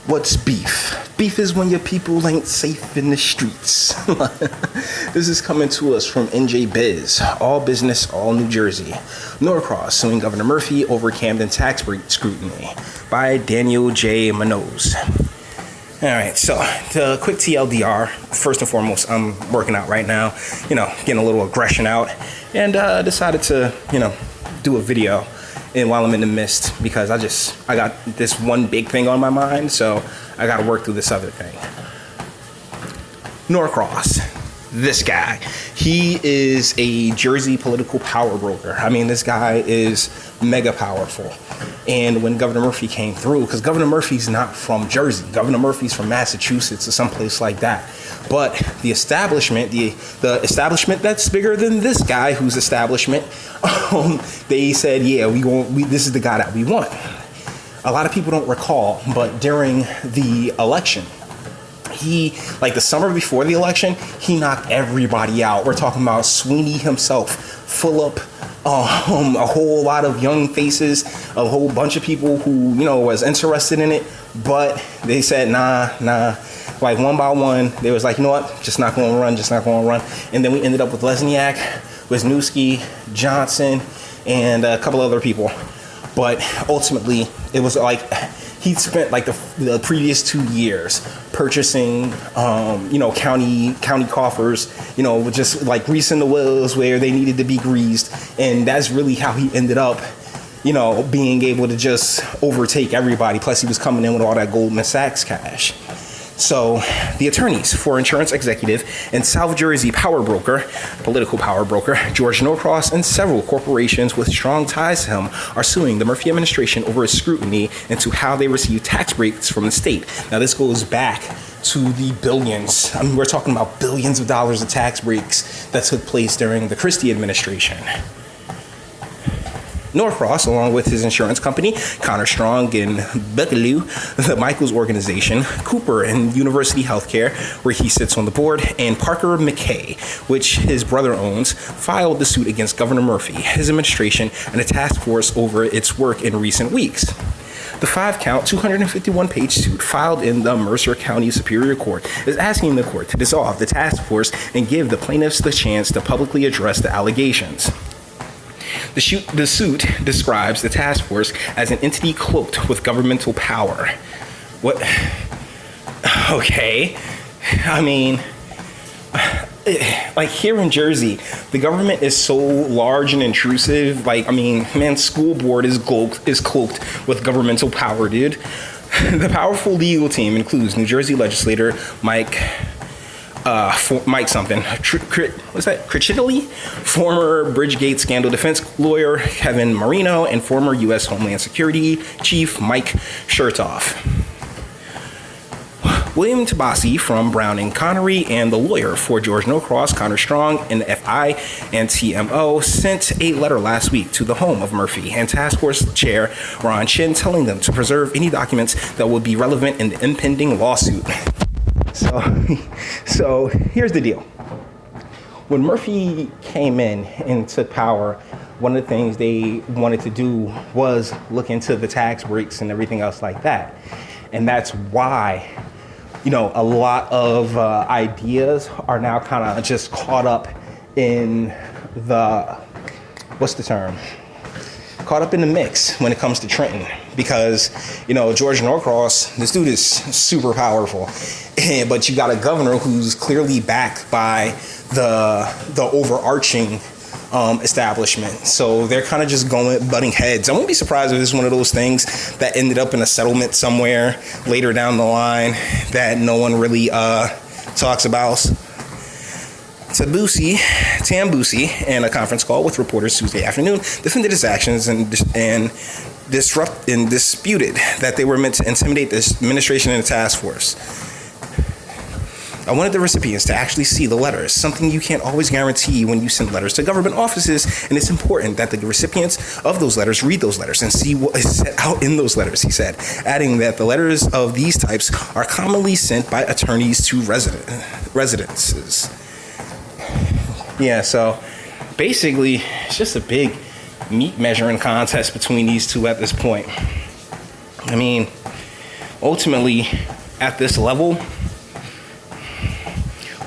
What's beef? Beef is when your people ain't safe in the streets. This is coming to us from NJ Biz, all business, all New Jersey. Norcross suing Governor Murphy over Camden tax break scrutiny by Daniel J. Manoz. All right, so the quick TLDR. First and foremost, I'm working out right now, getting a little aggression out, and decided to, do a video. And while I'm in the midst, because I got this one big thing on my mind, so I got to work through this other thing. Norcross, this guy, he is a Jersey political power broker. I mean, this guy is mega powerful. And when Governor Murphy came through, because Governor Murphy's not from Jersey, Governor Murphy's from Massachusetts or someplace like that. But the establishment, the establishment that's bigger than this guy whose establishment, they said, yeah, this is the guy that we want. A lot of people don't recall, but during the election, the summer before the election, he knocked everybody out. We're talking about Sweeney himself, full up a whole lot of young faces, a whole bunch of people who, was interested in it, but they said, nah. Like one by one, they was like, you know what, just not going to run. And then we ended up with Lesniak, Wisniewski, Johnson, and a couple other people. But ultimately, it was like he spent like the previous 2 years purchasing, county coffers, just like greasing the wheels where they needed to be greased. And that's really how he ended up, being able to just overtake everybody. Plus, he was coming in with all that Goldman Sachs cash. So the attorneys for insurance executive and South Jersey political power broker, George Norcross, and several corporations with strong ties to him are suing the Murphy administration over its scrutiny into how they receive tax breaks from the state. Now, this goes back to the billions. I mean, we're talking about billions of dollars of tax breaks that took place during the Christie administration. Norcross, along with his insurance company, Connor Strong and Beckaloo, the Michaels Organization, Cooper and University Healthcare, where he sits on the board, and Parker McKay, which his brother owns, filed the suit against Governor Murphy, his administration, and a task force over its work in recent weeks. The 5-count, 251-page suit filed in the Mercer County Superior Court is asking the court to dissolve the task force and give the plaintiffs the chance to publicly address the allegations. The suit describes the task force as an entity cloaked with governmental power. What? Okay. I mean, like here in Jersey, the government is so large and intrusive. School board is cloaked with governmental power, dude. The powerful legal team includes New Jersey legislator Mike Crichilli, former Bridgegate scandal defense lawyer Kevin Marino, and former U.S. Homeland Security Chief Mike Chertoff. William Tabasi from Brown and Connery and the lawyer for George Norcross, Connor Strong, and the FI and TMO sent a letter last week to the home of Murphy and Task Force Chair Ron Chin telling them to preserve any documents that would be relevant in the impending lawsuit. So here's the deal. When Murphy came in and took power, one of the things they wanted to do was look into the tax breaks and everything else like that. And that's why, a lot of ideas are now kind of just caught up in caught up in the mix when it comes to Trenton, because George Norcross, this dude is super powerful, but you got a governor who's clearly backed by the overarching establishment. So they're kind of just butting heads. I won't be surprised if this is one of those things that ended up in a settlement somewhere later down the line that no one really talks about. Tambusi, in a conference call with reporters Tuesday afternoon, defended his actions and disputed that they were meant to intimidate the administration and the task force. I wanted the recipients to actually see the letters, something you can't always guarantee when you send letters to government offices, and it's important that the recipients of those letters read those letters and see what is set out in those letters, he said, adding that the letters of these types are commonly sent by attorneys to residences. Yeah, so basically, it's just a big meat measuring contest between these two at this point. I mean, ultimately, at this level,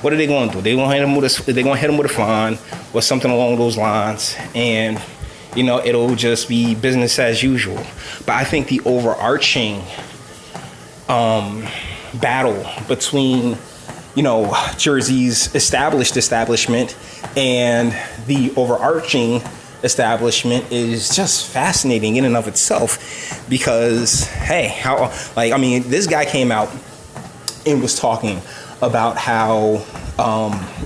what are they going to do? They're going to hit him with a fine or something along those lines, and it'll just be business as usual. But I think the overarching battle between Jersey's establishment and the overarching establishment is just fascinating in and of itself, because this guy came out and was talking about how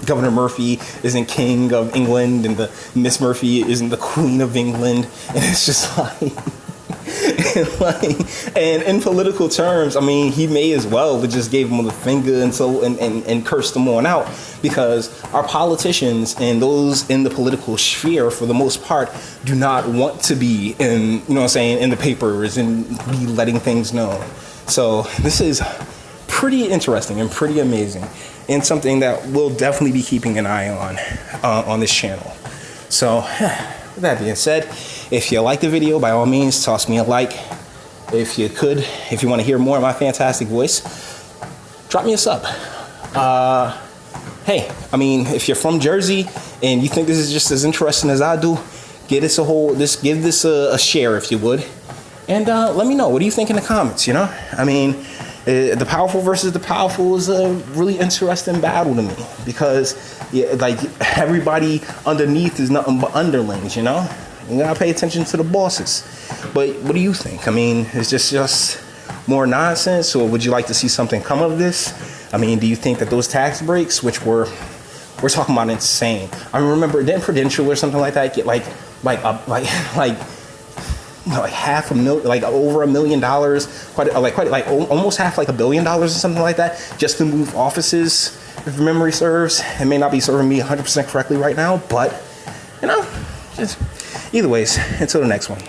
Governor Murphy isn't king of England and the Miss Murphy isn't the queen of England, and it's just and in political terms, he may as well have just gave him the finger and cursed them on out, because our politicians and those in the political sphere, for the most part, do not want to be in the papers and be letting things known. So this is pretty interesting and pretty amazing, and something that we'll definitely be keeping an eye on this channel. So with that being said, if you like the video, by all means, toss me a like. If you want to hear more of my fantastic voice, drop me a sub. If you're from Jersey and you think this is just as interesting as I do, give this a share, if you would. And let me know, what do you think in the comments, the powerful versus the powerful is a really interesting battle to me, because everybody underneath is nothing but underlings, You gotta pay attention to the bosses. But what do you think? Is this just more nonsense, or would you like to see something come of this? Do you think that those tax breaks, which we're talking about insane? I remember, didn't Prudential or something like that get like $500,000, like over $1 million, almost half, like $1 billion or something like that, just to move offices, if memory serves. It may not be serving me 100% correctly right now, but just either ways, until the next one.